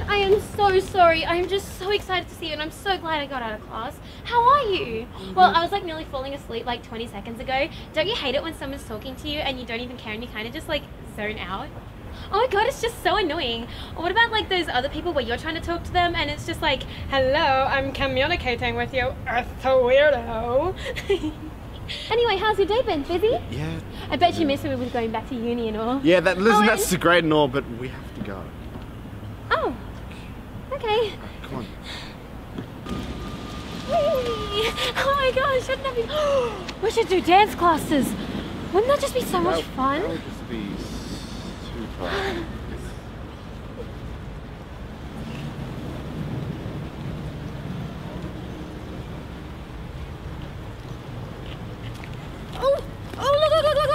I am so sorry. I am just so excited to see you and I'm so glad I got out of class. How are you? Well, I was like nearly falling asleep like 20 seconds ago. Don't you hate it when someone's talking to you and you don't even care and you kind of just like zone out? Oh my god, it's just so annoying. Or what about like those other people where you're trying to talk to them and it's just like, hello, I'm communicating with you, Earth weirdo. Anyway, how's your day been? Busy? Yeah. I bet you miss me with going back to uni and all. Yeah, that's great and all, but we have to go. Oh, okay. Come on. Whee! Oh my gosh, shouldn't that be... We should do dance classes. Wouldn't that just be so much fun? That would just be super.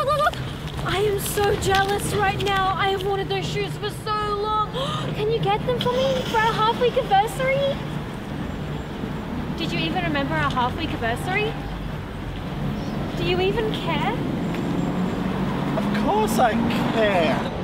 Look. I am so jealous right now. I have wanted those shoes for so long. Can you get them for me for our half-week anniversary? Did you even remember our half-week anniversary? Do you even care? Of course I care.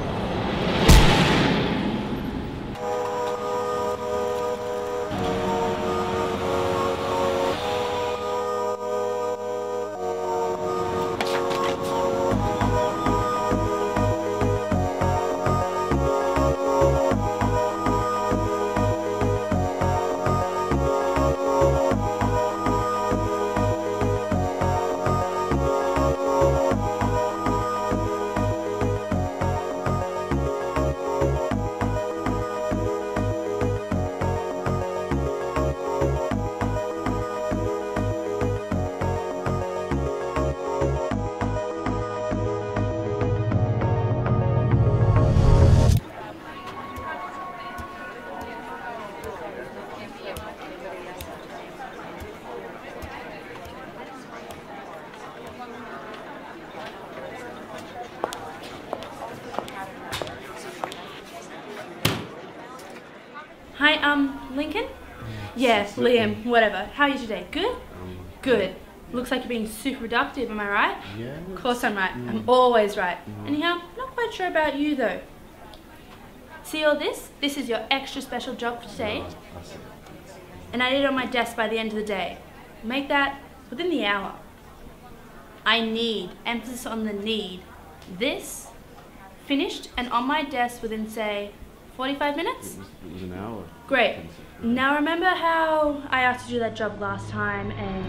Hi, Lincoln? Yeah, Liam, whatever. How are you today? Good? Good. Looks like you're being super productive, am I right? Yeah. Of course I'm right. I'm always right. Anyhow, not quite sure about you though. See all this? This is your extra special job for today. And I need it on my desk by the end of the day. Make that within the hour. I need, emphasis on the need, this finished and on my desk within, say, 45 minutes? It was an hour. Great. Now remember how I asked you to do that job last time and...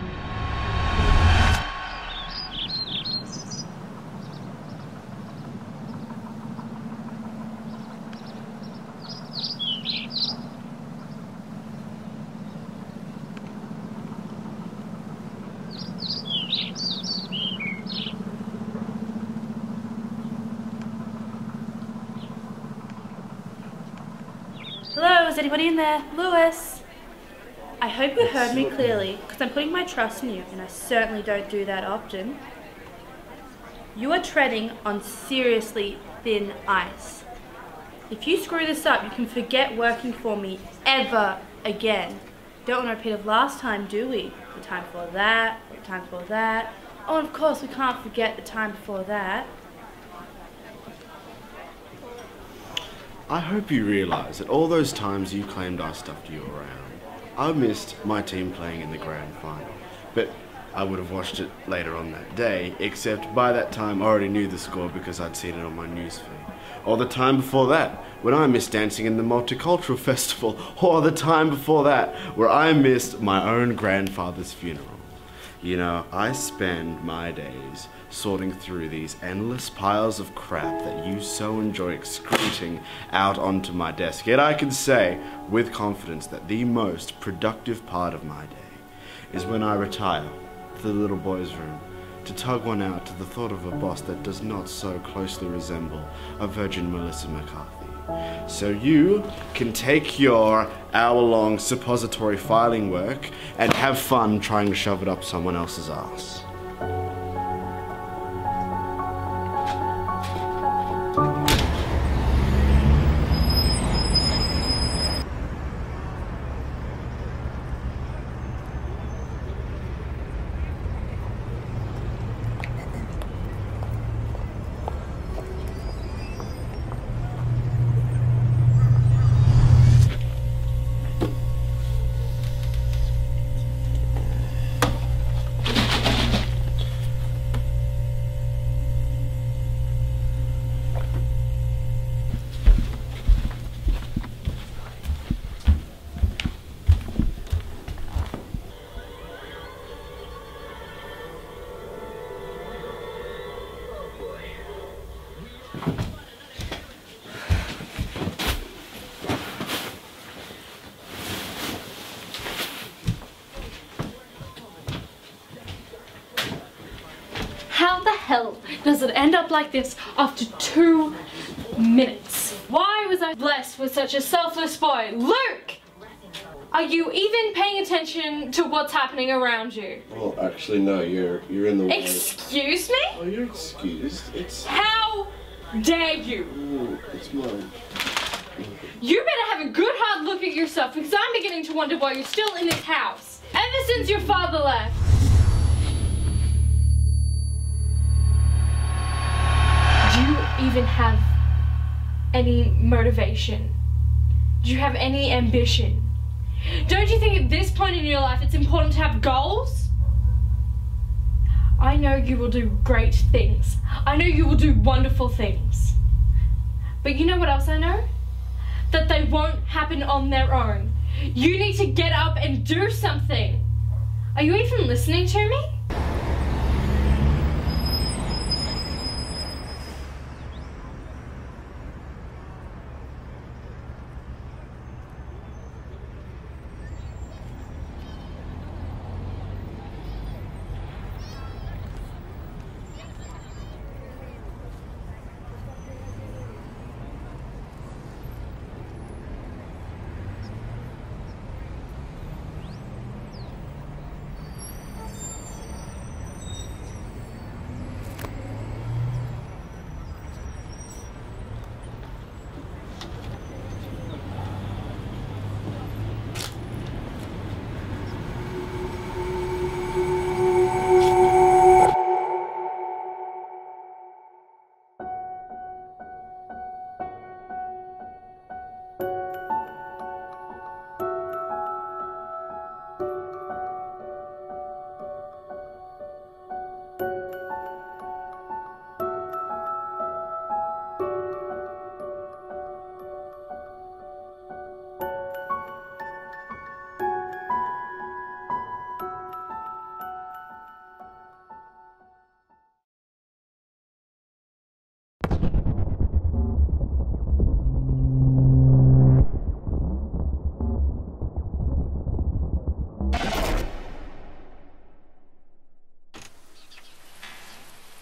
Hello, is anybody in there? Lewis? I hope you heard me clearly, because I'm putting my trust in you, and I certainly don't do that often. You are treading on seriously thin ice. If you screw this up, you can forget working for me ever again. Don't want to repeat of last time, do we? The time before that, the time before that. Oh, and of course we can't forget the time before that. I hope you realise that all those times you claimed I stuffed you around, I missed my team playing in the grand final. But I would have watched it later on that day, except by that time I already knew the score because I'd seen it on my newsfeed. Or the time before that, when I missed dancing in the multicultural festival. Or the time before that, where I missed my own grandfather's funeral. You know, I spend my days sorting through these endless piles of crap that you so enjoy excreting out onto my desk. Yet I can say, with confidence, that the most productive part of my day is when I retire to the little boy's room to tug one out to the thought of a boss that does not so closely resemble a Virgin Melissa McCarthy. So you can take your hour-long suppository filing work and have fun trying to shove it up someone else's ass. does it end up like this after 2 minutes? Why was I blessed with such a selfless boy? Luke! Are you even paying attention to what's happening around you? Well, actually, no, you're in the way. Excuse me? Oh, you're excused. It's... How dare you? Ooh, it's mine. You better have a good hard look at yourself, because I'm beginning to wonder why you're still in this house. Ever since your father left. Do you even have any motivation? Do you have any ambition? Don't you think at this point in your life it's important to have goals? I know you will do great things. I know you will do wonderful things. But you know what else I know? That they won't happen on their own. You need to get up and do something. Are you even listening to me?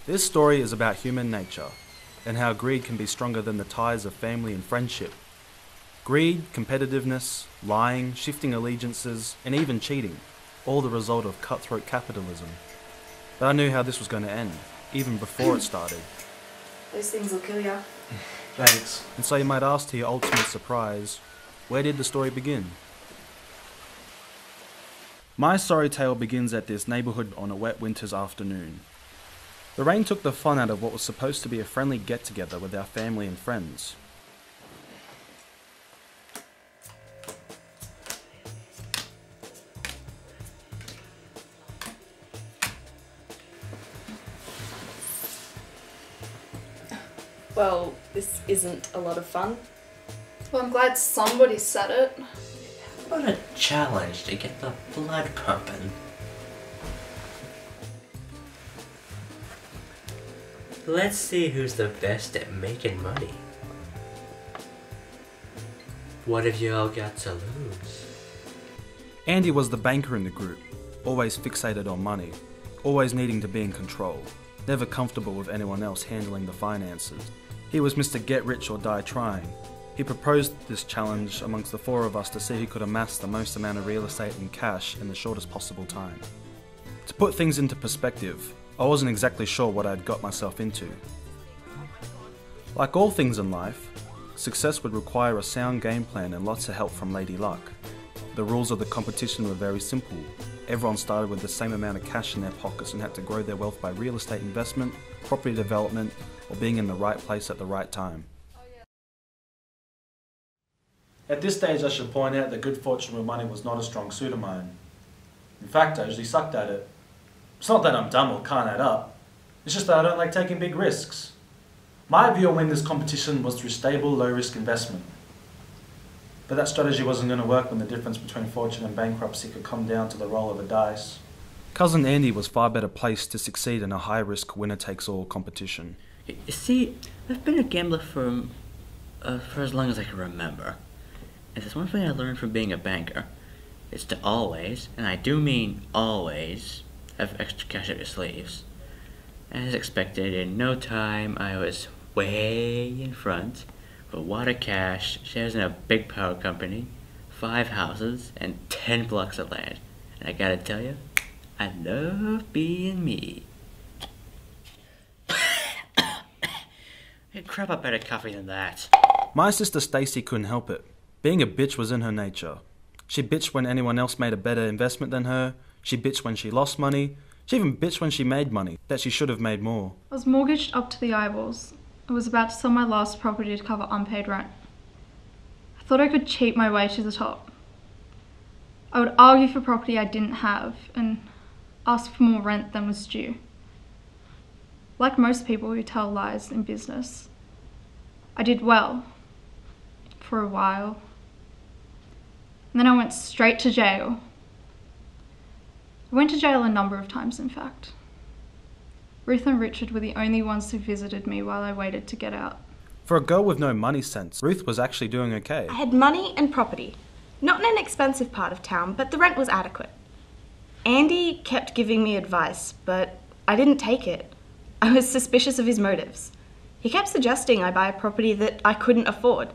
This story is about human nature and how greed can be stronger than the ties of family and friendship. Greed, competitiveness, lying, shifting allegiances, and even cheating, all the result of cutthroat capitalism. But I knew how this was going to end, even before it started. Those things will kill ya. Thanks. And so you might ask, to your ultimate surprise, where did the story begin? My sorry tale begins at this neighbourhood on a wet winter's afternoon. The rain took the fun out of what was supposed to be a friendly get-together with our family and friends. Well, this isn't a lot of fun. Well, I'm glad somebody said it. What a challenge to get the blood pumping. Let's see who's the best at making money. What have you all got to lose? Andy was the banker in the group, always fixated on money, always needing to be in control, never comfortable with anyone else handling the finances. He was Mr. Get Rich or Die Trying. He proposed this challenge amongst the four of us to see who could amass the most amount of real estate and cash in the shortest possible time. To put things into perspective, I wasn't exactly sure what I'd got myself into. Like all things in life, success would require a sound game plan and lots of help from Lady Luck. The rules of the competition were very simple. Everyone started with the same amount of cash in their pockets and had to grow their wealth by real estate investment, property development, or being in the right place at the right time. At this stage, I should point out that good fortune with money was not a strong suit of mine. In fact, I usually sucked at it. It's not that I'm dumb or can't add up, it's just that I don't like taking big risks. My view on winning this competition was through stable, low-risk investment. But that strategy wasn't going to work when the difference between fortune and bankruptcy could come down to the roll of a dice. Cousin Andy was far better placed to succeed in a high-risk, winner-takes-all competition. You see, I've been a gambler for as long as I can remember. If there's one thing I learned from being a banker, it's to always, and I do mean always, have extra cash up your sleeves. As expected, in no time, I was way in front with a wad of cash, shares in a big power company, 5 houses, and 10 blocks of land. And I gotta tell you, I love being me. Hey, crap, a better coffee than that. My sister Stacy couldn't help it. Being a bitch was in her nature. She bitched when anyone else made a better investment than her. She bitched when she lost money. She even bitched when she made money, that she should have made more. I was mortgaged up to the eyeballs. I was about to sell my last property to cover unpaid rent. I thought I could cheat my way to the top. I would argue for property I didn't have and ask for more rent than was due. Like most people who tell lies in business, I did well for a while. And then I went straight to jail. I went to jail a number of times, in fact. Ruth and Richard were the only ones who visited me while I waited to get out. For a girl with no money sense, Ruth was actually doing okay. I had money and property. Not in an expensive part of town, but the rent was adequate. Andy kept giving me advice, but I didn't take it. I was suspicious of his motives. He kept suggesting I buy a property that I couldn't afford,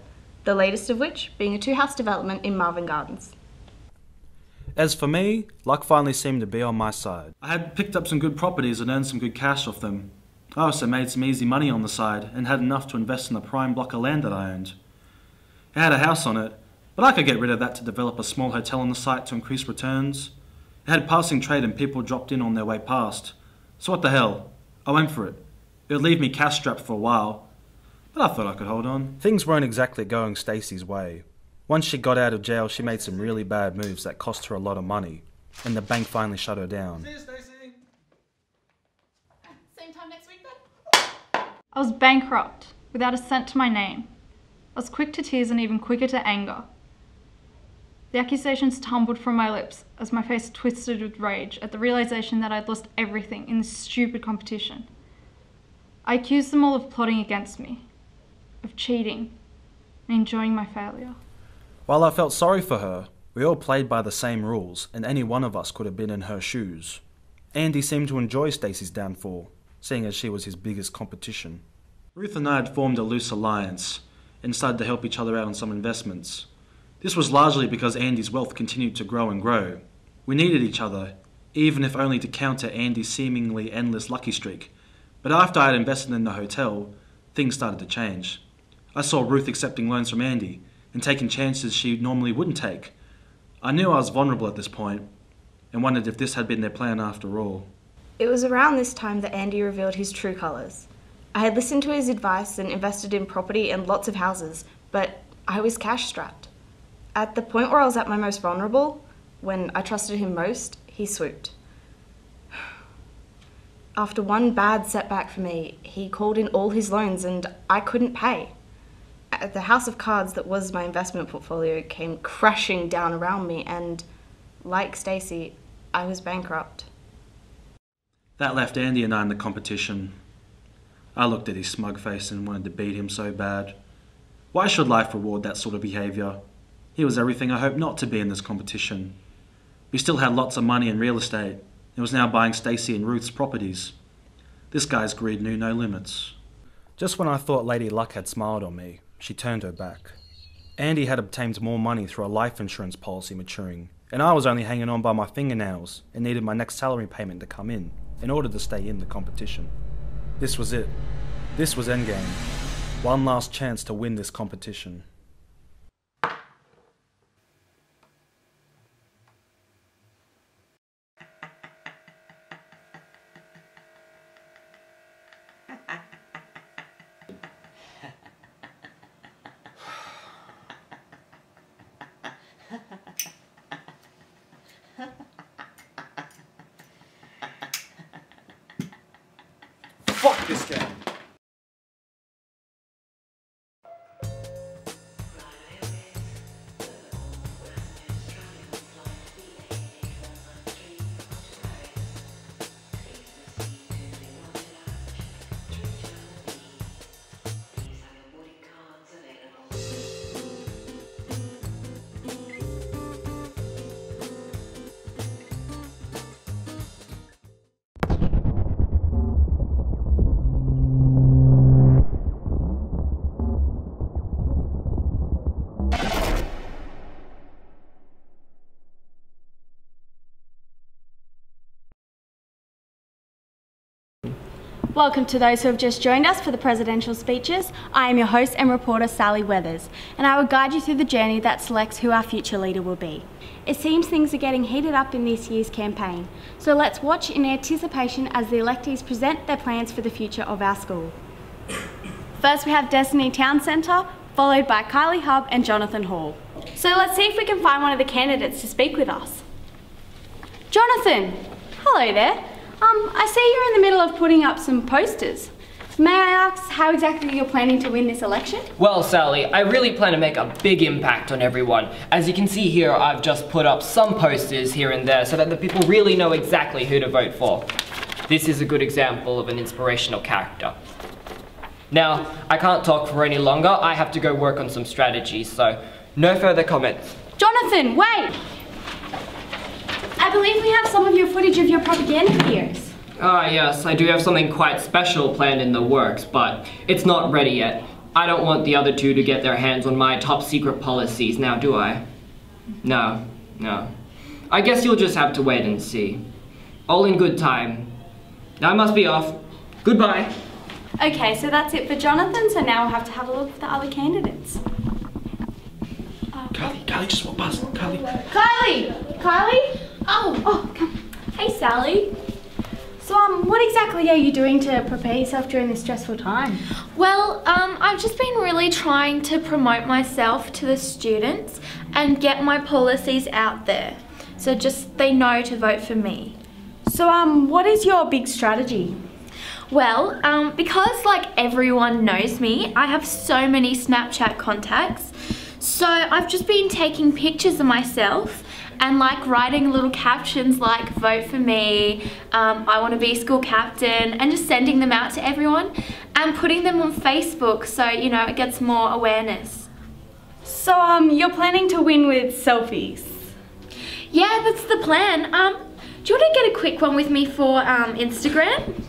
the latest of which being a 2-house development in Marvin Gardens. As for me, luck finally seemed to be on my side. I had picked up some good properties and earned some good cash off them. I also made some easy money on the side and had enough to invest in a prime block of land that I owned. It had a house on it, but I could get rid of that to develop a small hotel on the site to increase returns. It had passing trade and people dropped in on their way past. So what the hell? I went for it. It would leave me cash strapped for a while, but I thought I could hold on. Things weren't exactly going Stacy's way. Once she got out of jail, she made some really bad moves that cost her a lot of money, and the bank finally shut her down. See you, Stacey. Same time next week then? I was bankrupt, without a cent to my name. I was quick to tears and even quicker to anger. The accusations tumbled from my lips as my face twisted with rage at the realization that I'd lost everything in this stupid competition. I accused them all of plotting against me, of cheating, and enjoying my failure. While I felt sorry for her, we all played by the same rules, and any one of us could have been in her shoes. Andy seemed to enjoy Stacy's downfall, seeing as she was his biggest competition. Ruth and I had formed a loose alliance, and started to help each other out on some investments. This was largely because Andy's wealth continued to grow and grow. We needed each other, even if only to counter Andy's seemingly endless lucky streak. But after I had invested in the hotel, things started to change. I saw Ruth accepting loans from Andy, and taking chances she normally wouldn't take. I knew I was vulnerable at this point, and wondered if this had been their plan after all. It was around this time that Andy revealed his true colours. I had listened to his advice and invested in property and lots of houses, but I was cash strapped. At the point where I was at my most vulnerable, when I trusted him most, he swooped. After one bad setback for me, he called in all his loans and I couldn't pay. The house of cards that was my investment portfolio came crashing down around me and, like Stacy, I was bankrupt. That left Andy and I in the competition. I looked at his smug face and wanted to beat him so bad. Why should life reward that sort of behaviour? He was everything I hoped not to be in this competition. We still had lots of money in real estate, and was now buying Stacy and Ruth's properties. This guy's greed knew no limits. Just when I thought Lady Luck had smiled on me, she turned her back. Andy had obtained more money through a life insurance policy maturing, and I was only hanging on by my fingernails and needed my next salary payment to come in order to stay in the competition. This was it. This was endgame. One last chance to win this competition. Fuck this game. Welcome to those who have just joined us for the presidential speeches. I am your host and reporter Sally Weathers, and I will guide you through the journey that selects who our future leader will be. It seems things are getting heated up in this year's campaign, so let's watch in anticipation as the electees present their plans for the future of our school. First we have Destiny Town Centre, followed by Kylie Hub and Jonathan Hall. So let's see if we can find one of the candidates to speak with us. Jonathan, hello there. I see you're in the middle of putting up some posters. May I ask how exactly you're planning to win this election? Well, Sally, I really plan to make a big impact on everyone. As you can see here, I've just put up some posters here and there so that the people really know exactly who to vote for. This is a good example of an inspirational character. Now, I can't talk for any longer. I have to go work on some strategies, so no further comments. Jonathan, wait! I believe we have some of your footage of your propaganda videos. Ah, yes, I do have something quite special planned in the works, but it's not ready yet. I don't want the other two to get their hands on my top secret policies now, do I? No. I guess you'll just have to wait and see. All in good time. Now I must be off. Goodbye. Okay, so that's it for Jonathan, so now we'll have to have a look at the other candidates. Kylie, just walk past. Kylie? Oh, come. Hey, Sally. So, what exactly are you doing to prepare yourself during this stressful time? Well, I've just been really trying to promote myself to the students and get my policies out there. So just they know to vote for me. So, what is your big strategy? Well, because like everyone knows me, I have so many Snapchat contacts. So I've just been taking pictures of myself and like writing little captions like vote for me, I want to be school captain, and just sending them out to everyone and putting them on Facebook so, you know, it gets more awareness. So you're planning to win with selfies? Yeah, that's the plan. Do you want to get a quick one with me for Instagram?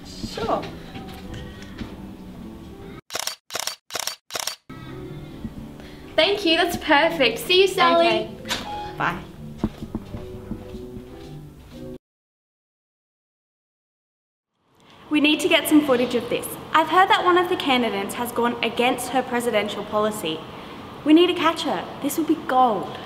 Sure. Thank you, that's perfect. See you, Sally. Okay. Bye. We need to get some footage of this. I've heard that one of the candidates has gone against her presidential policy. We need to catch her. This will be gold.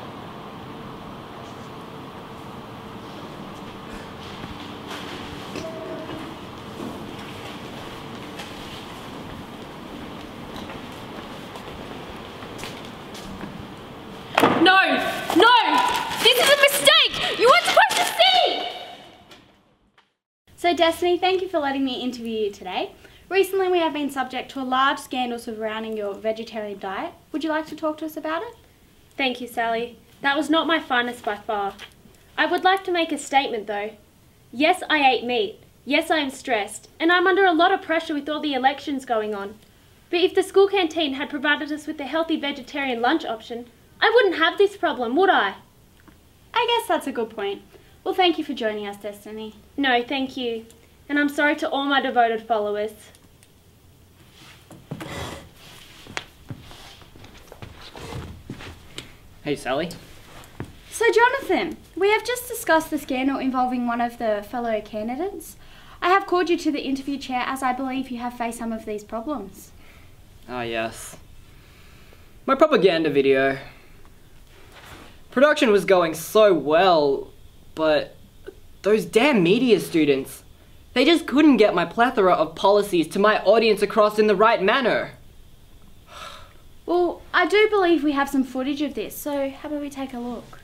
No! This is a mistake! You weren't supposed to see! So Destiny, thank you for letting me interview you today. Recently we have been subject to a large scandal surrounding your vegetarian diet. Would you like to talk to us about it? Thank you, Sally. That was not my finest by far. I would like to make a statement though. Yes, I ate meat. Yes, I am stressed. And I'm under a lot of pressure with all the elections going on. But if the school canteen had provided us with a healthy vegetarian lunch option, I wouldn't have this problem, would I? I guess that's a good point. Well, thank you for joining us, Destiny. No, thank you. And I'm sorry to all my devoted followers. Hey, Sally. So, Jonathan, we have just discussed the scandal involving one of the fellow candidates. I have called you to the interview chair as I believe you have faced some of these problems. Ah, yes. My propaganda video. Production was going so well, but those damn media students, they just couldn't get my plethora of policies to my audience across in the right manner. Well, I do believe we have some footage of this, so how about we take a look?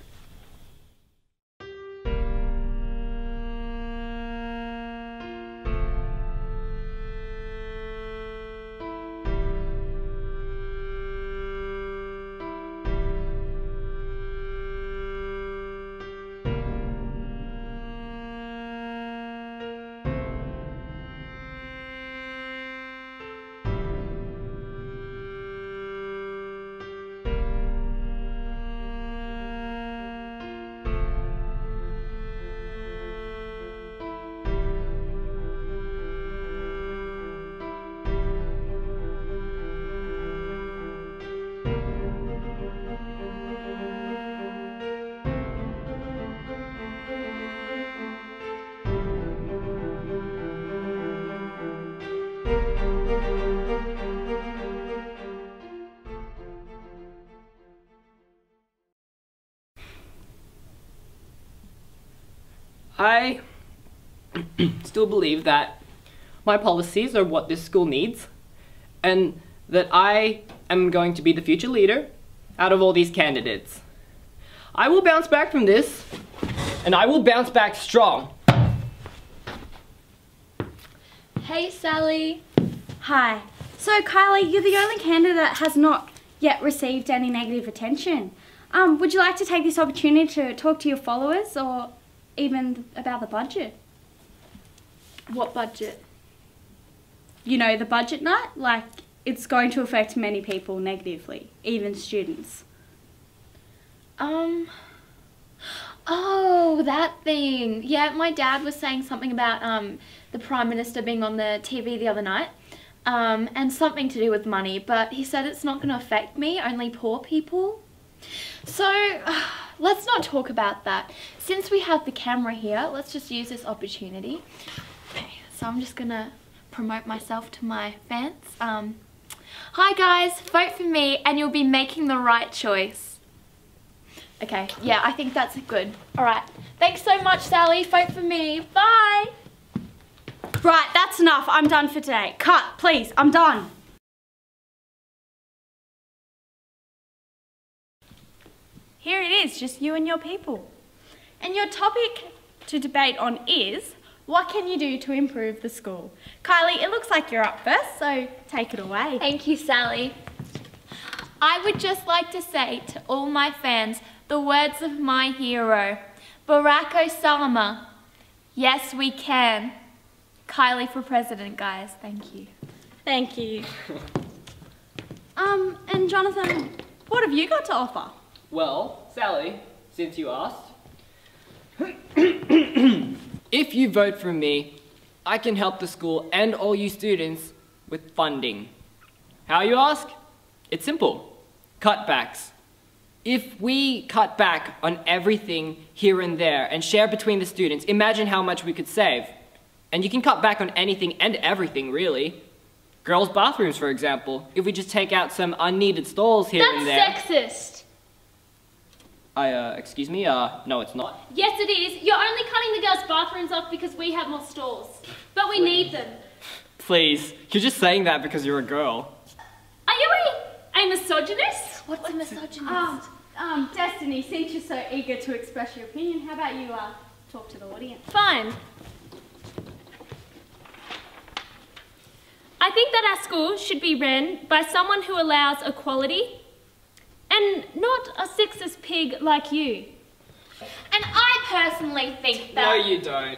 I still believe that my policies are what this school needs, and that I am going to be the future leader out of all these candidates. I will bounce back from this, and I will bounce back strong. Hey, Sally. Hi. So, Kylie, you're the only candidate that has not yet received any negative attention. Would you like to take this opportunity to talk to your followers or even about the budget? What budget? You know, the budget night? Like, it's going to affect many people negatively, even students. Oh, that thing. Yeah, my dad was saying something about the Prime Minister being on the TV the other night, and something to do with money, but he said it's not going to affect me, only poor people. So, let's not talk about that. Since we have the camera here, let's just use this opportunity. Okay, so I'm just going to promote myself to my fans. Hi guys, vote for me and you'll be making the right choice. Okay, yeah, I think that's good. Alright, thanks so much, Sally. Vote for me. Bye! Right, that's enough. I'm done for today. Cut, please. I'm done. Here it is, just you and your people. And your topic to debate on is, what can you do to improve the school? Kylie, it looks like you're up first, so take it away. Thank you, Sally. I would just like to say to all my fans the words of my hero, Barack Osama. Yes, we can. Kylie for president, guys. Thank you. Thank you. And Jonathan, what have you got to offer? Well, Sally, since you asked, if you vote for me, I can help the school and all you students with funding. How, you ask? It's simple. Cutbacks. If we cut back on everything here and there and share between the students, imagine how much we could save. And you can cut back on anything and everything, really. Girls' bathrooms, for example. If we just take out some unneeded stalls here and there. That's sexist. Excuse me? No, it's not. Yes, it is. You're only cutting the girls' bathrooms off because we have more stalls. But we need them. Please, you're just saying that because you're a girl. Are you a misogynist? What's a misogynist? Destiny, since you're so eager to express your opinion, how about you talk to the audience? Fine. I think that our school should be run by someone who allows equality and not a sexist pig like you. And I personally think that... No, you don't.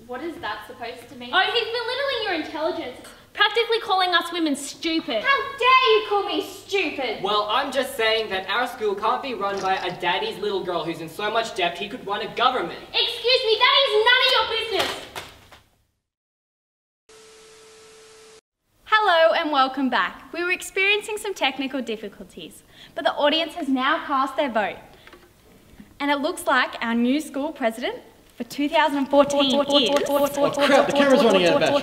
What is that supposed to mean? Oh, he's belittling your intelligence, practically calling us women stupid. How dare you call me stupid? Well, I'm just saying that our school can't be run by a daddy's little girl who's in so much debt he could run a government. Excuse me, that is none of your business. Hello and welcome back. We were experiencing some technical difficulties, but the audience has now cast their vote. And it looks like our new school president for 2014 is... Oh crap, the camera's running out of battery.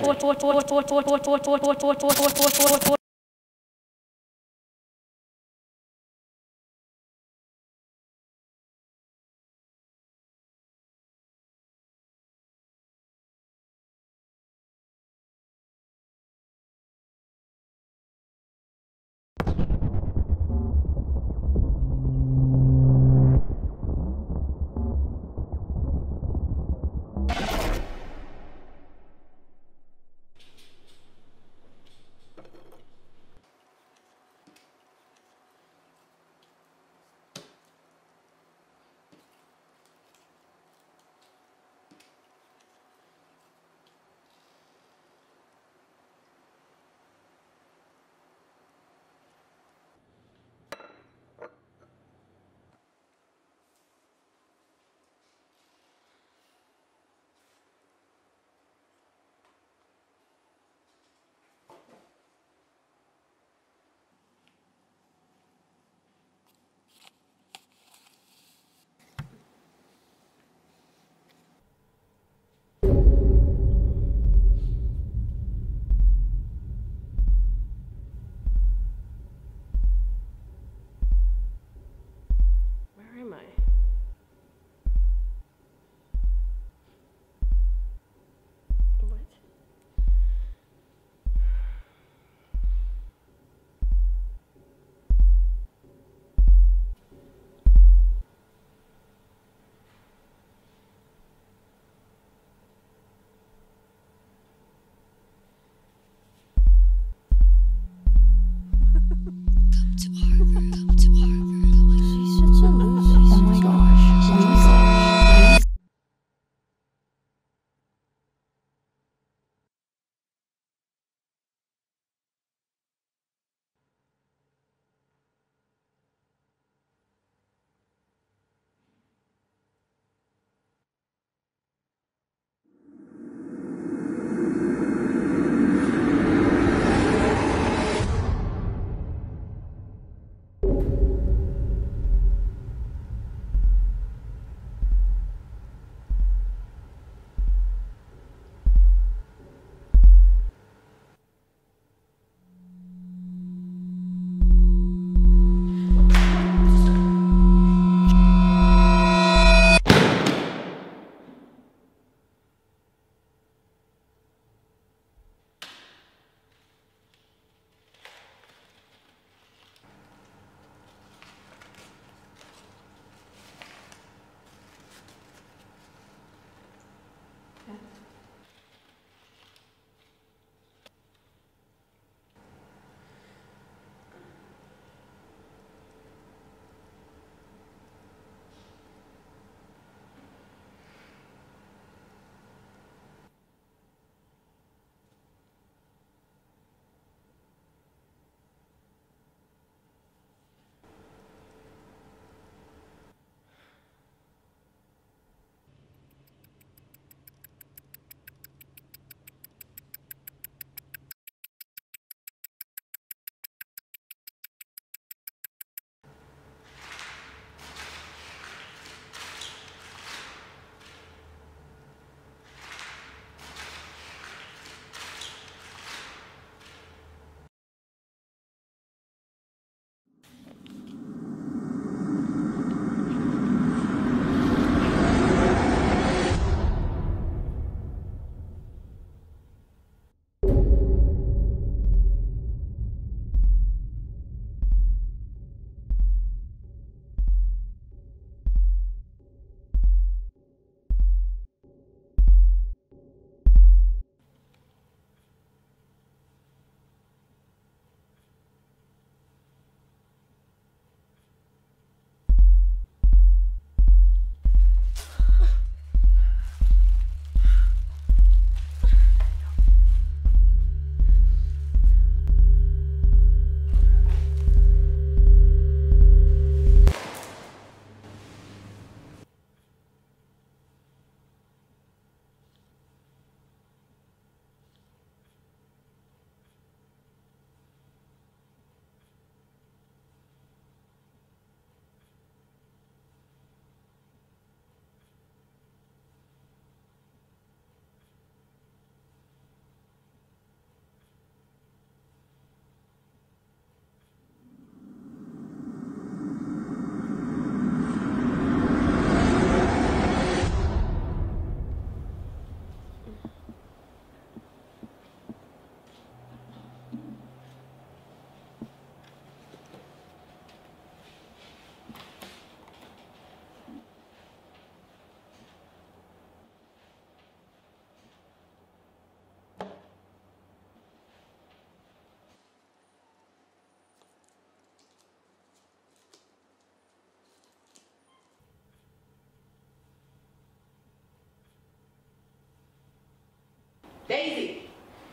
Daisy,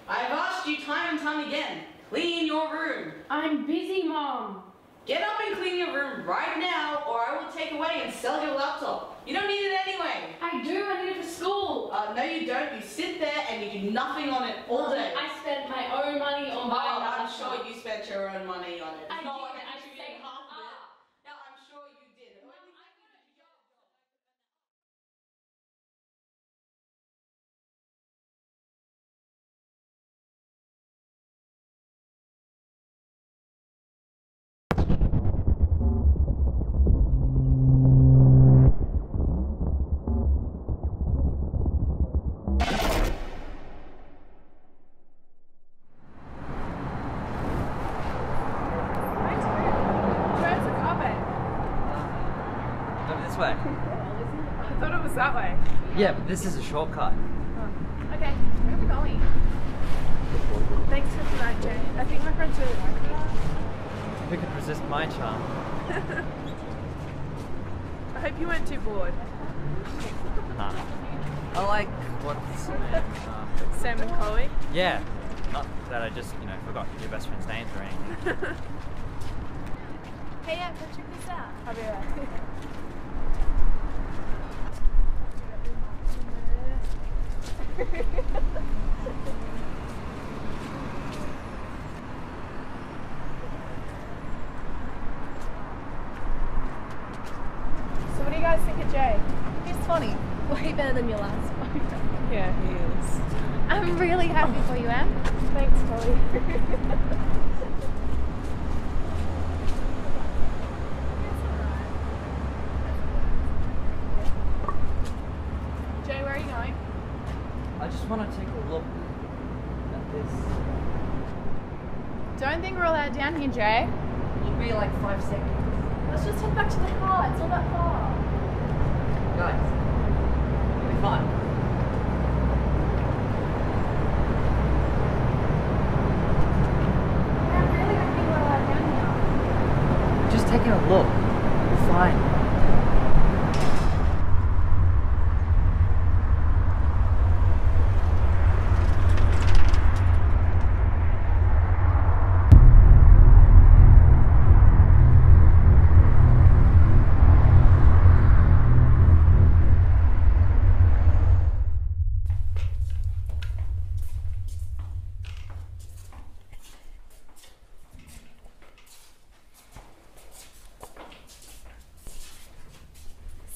I've asked you time and time again, clean your room. I'm busy, Mom. Get up and clean your room right now, or I will take away and sell your laptop. You don't need it anyway. I do, I need it for school. No you don't. You sit there and you do nothing on it all day. I spent my own money on buying that I'm laptop. sure you spent your own money on it. It's I not did, like I you saved get half of it. up. No, I'm sure you did. This way. I thought it was that way. Yeah, but this is a shortcut. Oh. Okay, where are we going? Thanks for tonight, Jay. I think my friends really like me. Who could resist my charm? I hope you weren't too bored. Nah. I like what's her name? Sam and Chloe? Yeah. Not that I just, forgot your best friend's names or anything. Hey, yeah, come check this out. I'll be right. So what do you guys think of Jay? He's funny. Way better than your last one. Yeah, he is. I'm really happy for you, Em. Thanks, Chloe. Jay, where are you going? I just want to take a look at this. Don't think we're allowed down here, Jay. Should be like 5 seconds. Let's just head back to the car. It's not that far. Guys, it'll be fine. I really don't think we're allowed down here. Just taking a look. We're fine.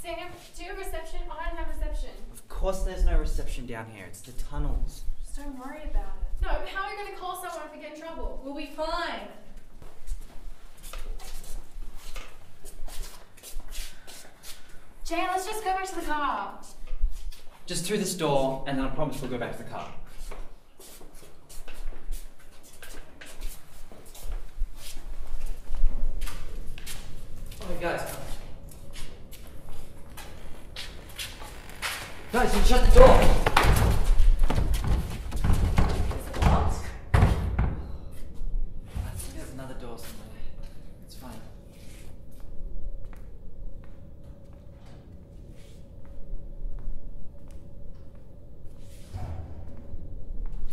Sam, do you have reception? I don't have reception. Of course there's no reception down here. It's the tunnels. Just don't worry about it. No, but how are we going to call someone if we get in trouble? We'll be fine. Jay, let's just go back to the car. Just through this door, and then I promise we'll go back to the car. Oh, guys. Guys, you shut the door! Is it locked? I think there's another door somewhere. It's fine.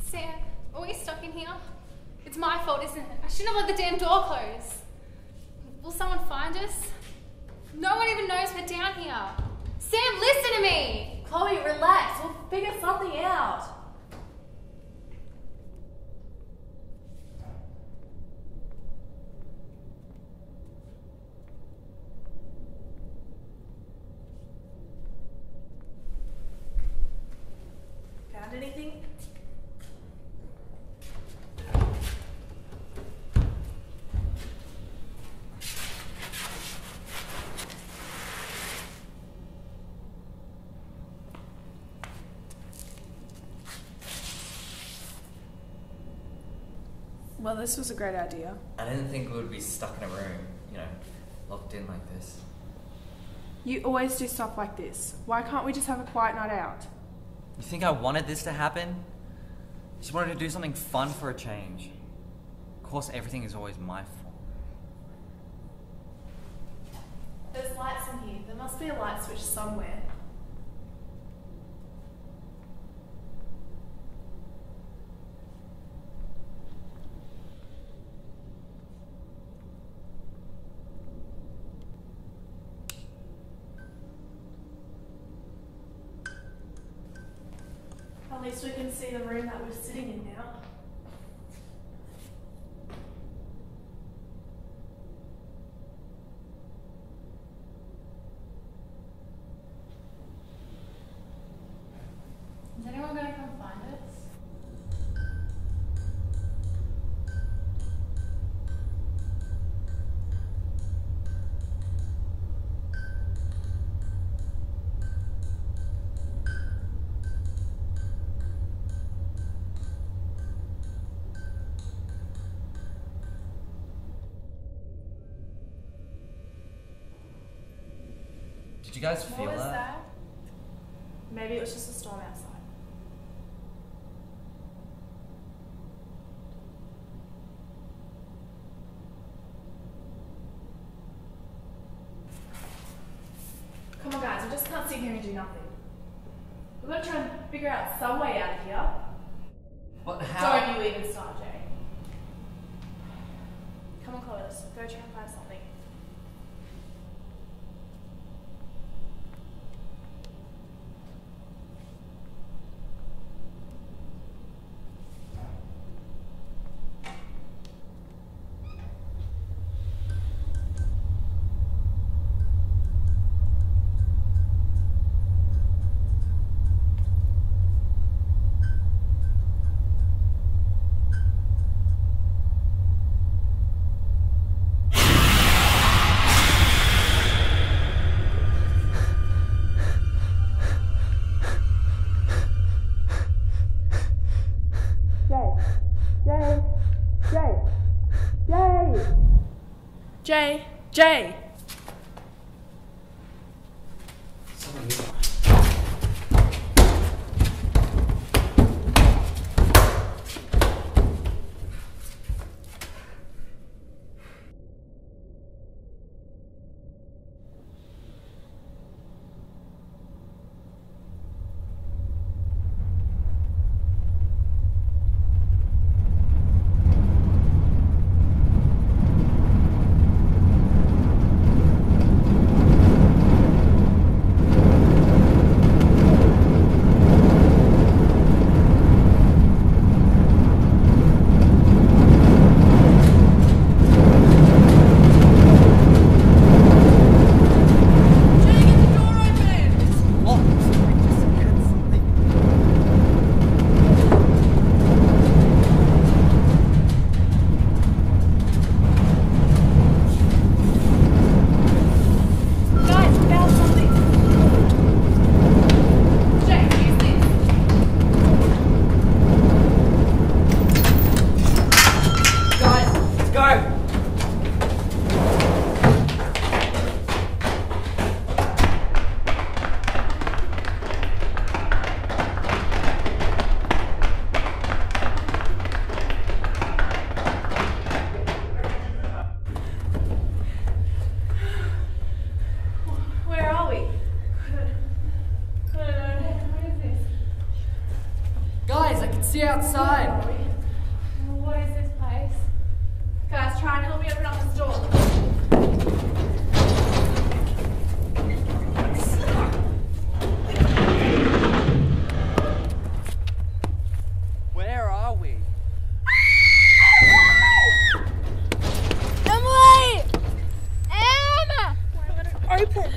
Sam, are we stuck in here? It's my fault, isn't it? I shouldn't have let the damn door close. Will someone find us? No one even knows we're down here. Sam, listen to me! Chloe, relax. We'll figure something out. Found anything? Well, this was a great idea. I didn't think we would be stuck in a room, locked in like this. You always do stuff like this. Why can't we just have a quiet night out? You think I wanted this to happen? Just wanted to do something fun for a change. Of course, everything is always my fault. There's lights in here. There must be a light switch somewhere. At least we can see the room that we're sitting in now. Is anyone going to come find us? Did you guys feel What was that? that? Maybe it was just a storm outside. Come on guys, we just can't sit here and do nothing. We've got to try and figure out some way out of here. But how? Don't you even start, Jay. Come on, Chloe, let's go try and find something. Jay! See outside. What is this place? Guys, try and help me open up this door. Where are we? Emily! Emma! Why would it open?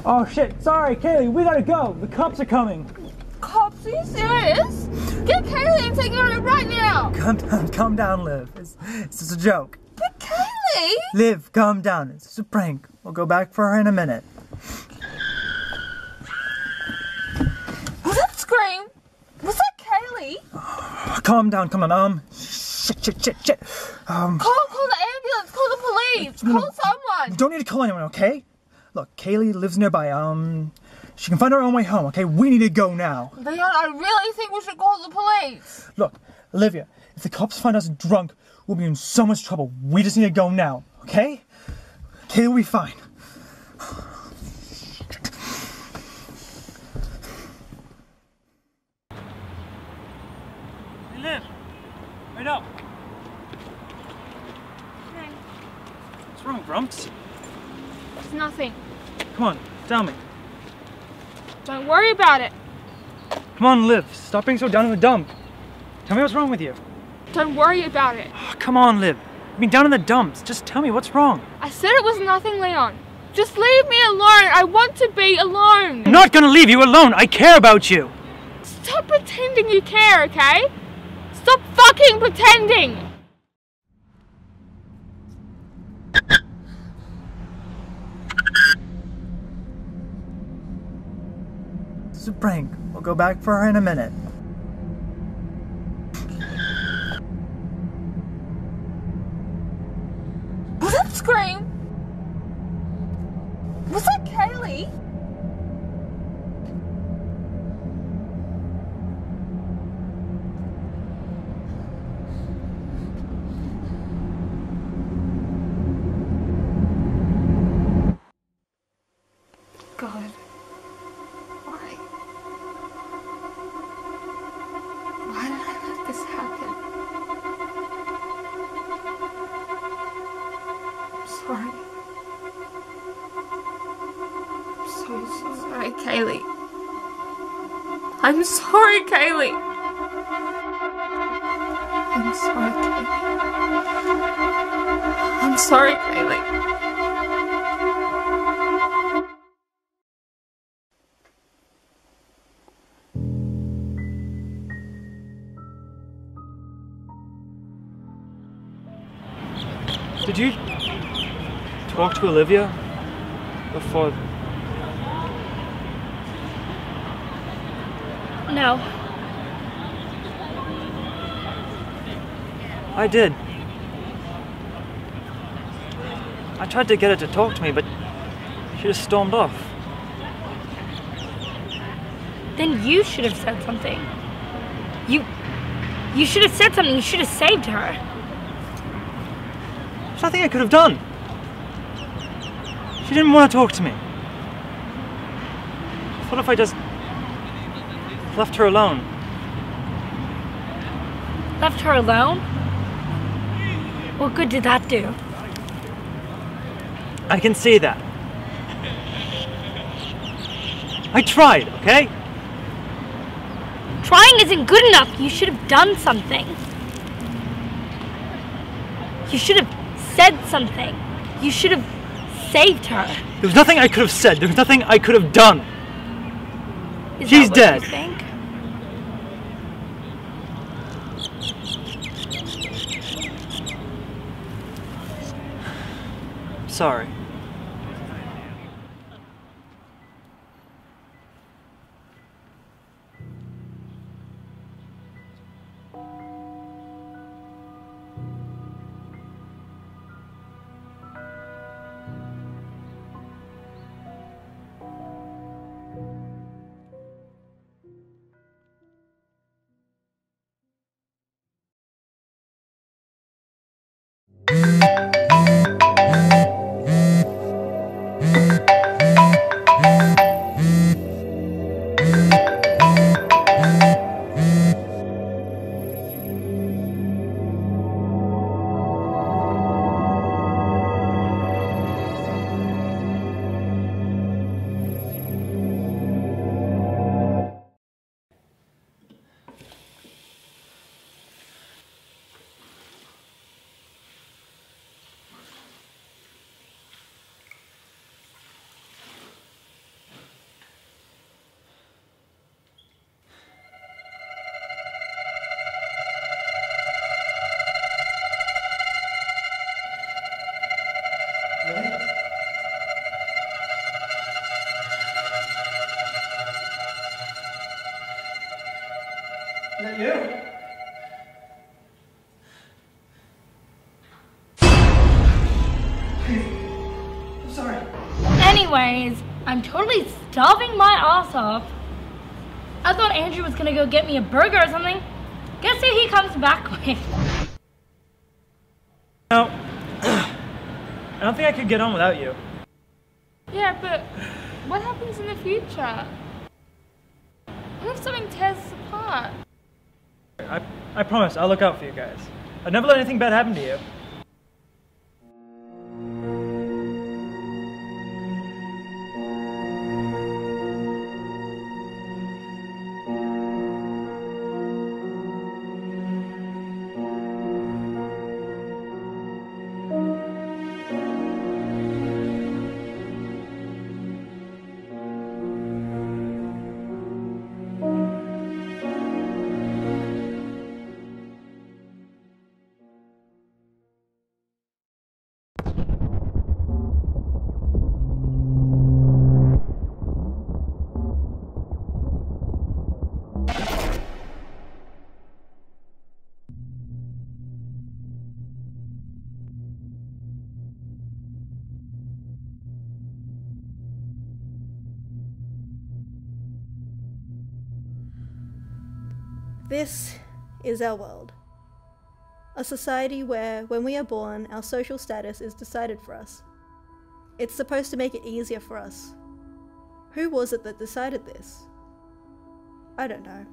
Oh shit, sorry, Kaylee, we gotta go. The cops are coming. Cops, are you serious? Get Kaylee and take her on it right now! Calm down, Liv. It's just a joke. But Kaylee! Liv, calm down. It's just a prank. We'll go back for her in a minute. Was that scream? Was that Kaylee? Calm down, come on. Shit. Call the ambulance, call the police, call someone! You don't need to call anyone, okay? Look, Kaylee lives nearby. She can find her own way home, okay? We need to go now. Leon, I really think we should call the police. Look, Olivia, if the cops find us drunk, we'll be in so much trouble. We just need to go now, okay? Kaylee will be fine. Hey, Liv. Wait up. Hey. What's wrong, Grumps? It's nothing. Come on, tell me. Don't worry about it. Come on, Liv. Stop being so down in the dump. Tell me what's wrong with you. Don't worry about it. Oh, come on, Liv. You've been down in the dumps. Just tell me what's wrong. I said it was nothing, Leon. Just leave me alone. I want to be alone. I'm not gonna leave you alone. I care about you. Stop pretending you care, okay? Stop fucking pretending. It's a prank. We'll go back for her in a minute. Was that scream? Was that Kaylee? God. Why did I let this happen? I'm sorry. I'm so sorry, Kaylee. I'm sorry, Kaylee. I'm sorry, Kaylee. I'm sorry, Kaylee. Did you talk to Olivia before? No. I did. I tried to get her to talk to me, but she just stormed off. Then you should have said something. You should have said something. You should have saved her. There's nothing I could have done. She didn't want to talk to me. What if I just left her alone? Left her alone? What good did that do? I can see that. I tried, okay? Trying isn't good enough. You should have done something. You should have said something. You should have saved her. There was nothing I could have said. There was nothing I could have done. Is She's that what dead. you think? Sorry. Anyways, I'm totally starving my ass off. I thought Andrew was gonna go get me a burger or something. Guess who he comes back with? No, I don't think I could get on without you. Yeah, but what happens in the future? What if something tears us apart? I promise, I'll look out for you guys. I'd never let anything bad happen to you. This is our world. A society where, when we are born, our social status is decided for us. It's supposed to make it easier for us. Who was it that decided this? I don't know.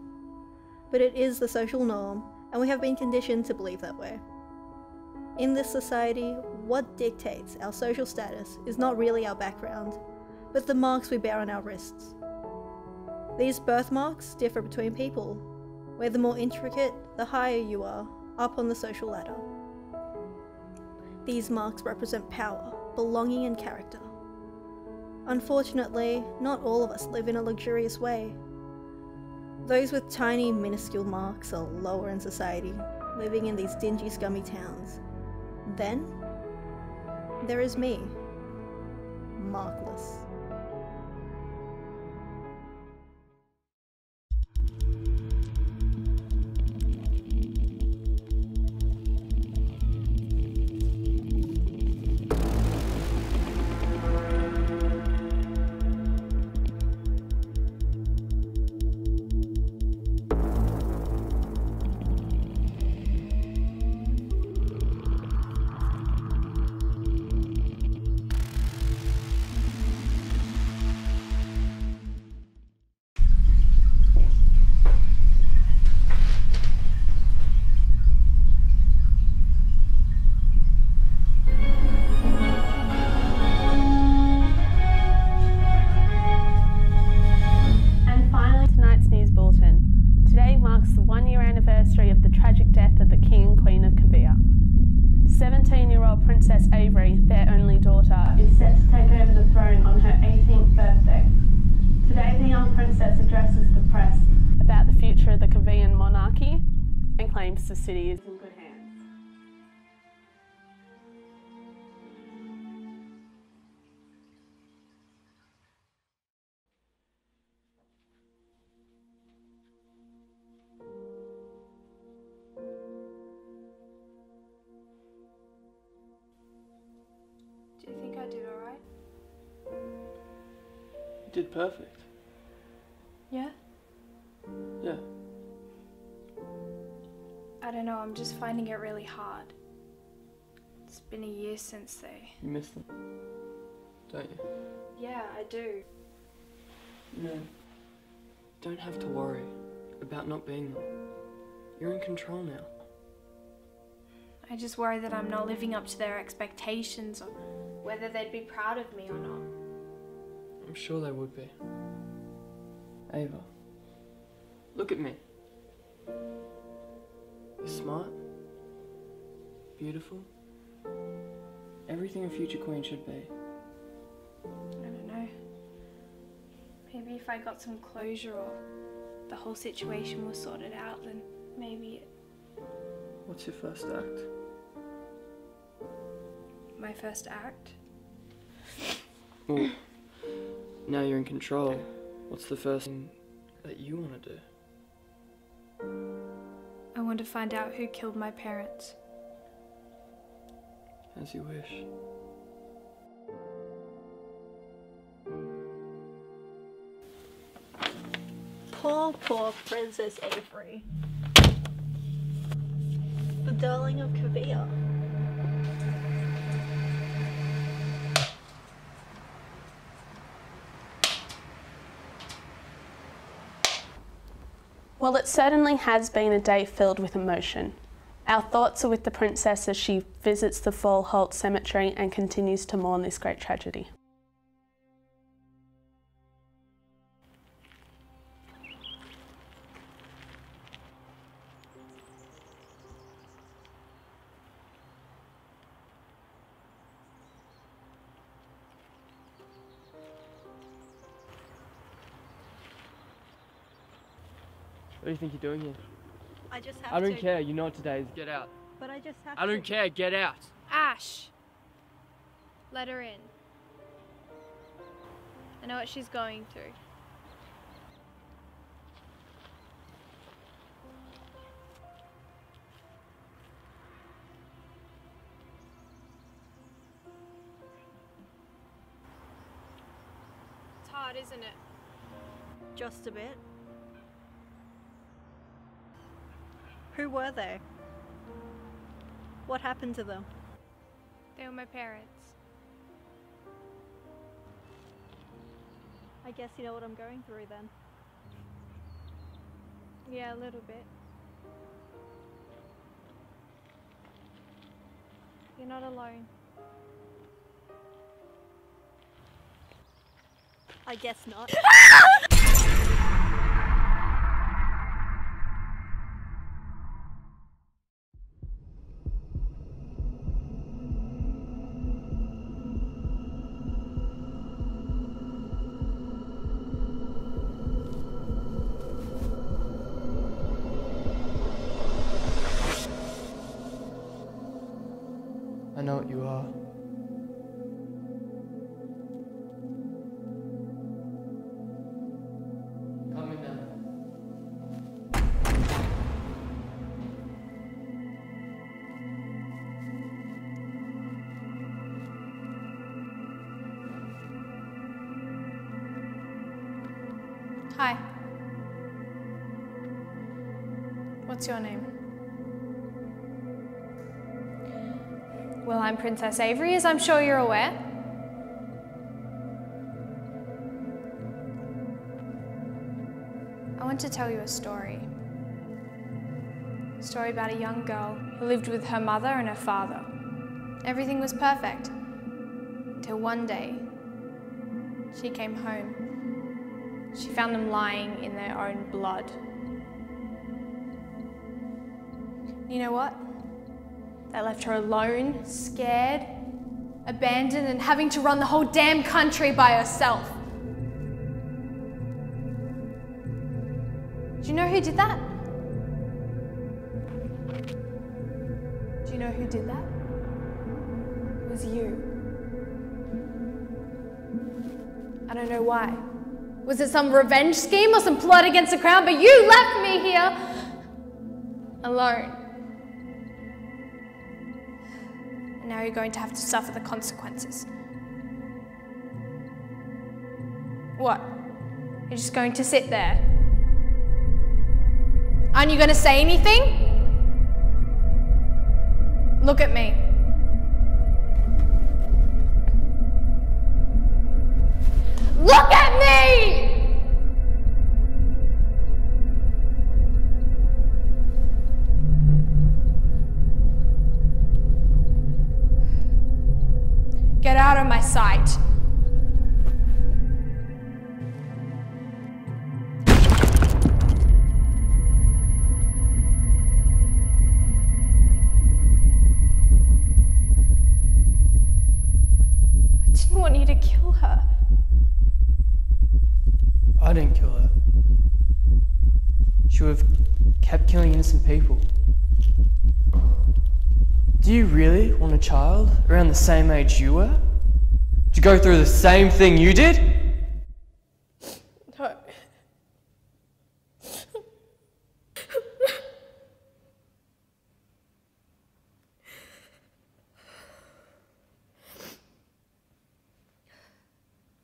But it is the social norm, and we have been conditioned to believe that way. In this society, what dictates our social status is not really our background, but the marks we bear on our wrists. These birthmarks differ between people, where the more intricate, the higher you are, up on the social ladder. These marks represent power, belonging and character. Unfortunately, not all of us live in a luxurious way. Those with tiny, minuscule marks are lower in society, living in these dingy, scummy towns. Then, there is me, markless. marks the 1-year anniversary of the tragic death of the King and Queen of Kavir. 17-year-old Princess Avery, their only daughter, is set to take over the throne on her 18th birthday. Today the young princess addresses the press about the future of the Kaviran monarchy and claims the city is in good hands. Do you think I did alright? You did perfect. Yeah? Yeah. I don't know, I'm just finding it really hard. It's been a year since they... You miss them, don't you? Yeah, I do. No. Don't have to worry about not being there. You're in control now. I just worry that I'm not living up to their expectations or whether they'd be proud of me or not. I'm sure they would be. Ava, look at me. You're smart, beautiful, everything a future queen should be. I don't know. Maybe if I got some closure or the whole situation was sorted out, then maybe it... What's your first act? My first act? Well, now you're in control. What's the first thing that you want to do? I want to find out who killed my parents. As you wish. Poor, poor Princess Avery. The darling of Kavia. Well, it certainly has been a day filled with emotion. Our thoughts are with the princess as she visits the Fall Holt Cemetery and continues to mourn this great tragedy. What do you think you're doing here? I just have I don't to. care, you know what today is. Get out. But I just have I don't care, get out. Ash! Let her in. I know what she's going through. It's hard, isn't it? Just a bit. Who were they? What happened to them? They were my parents. I guess you know what I'm going through then. Yeah, a little bit. You're not alone. I guess not. I know what you are. Come in now. Hi. What's your name? Well, I'm Princess Avery, as I'm sure you're aware. I want to tell you a story. A story about a young girl who lived with her mother and her father. Everything was perfect. Until one day, she came home. She found them lying in their own blood. You know what? They left her alone, scared, abandoned, and having to run the whole damn country by herself. Do you know who did that? Do you know who did that? It was you. I don't know why. Was it some revenge scheme or some plot against the crown? But you left me here alone. And now you're going to have to suffer the consequences. What? You're just going to sit there? Aren't you going to say anything? Look at me. Look at me! Get out of my sight. I didn't want you to kill her. I didn't kill her. She would have kept killing innocent people. Do you really want a child around the same age you were? To go through the same thing you did? No.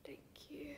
Thank you.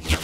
You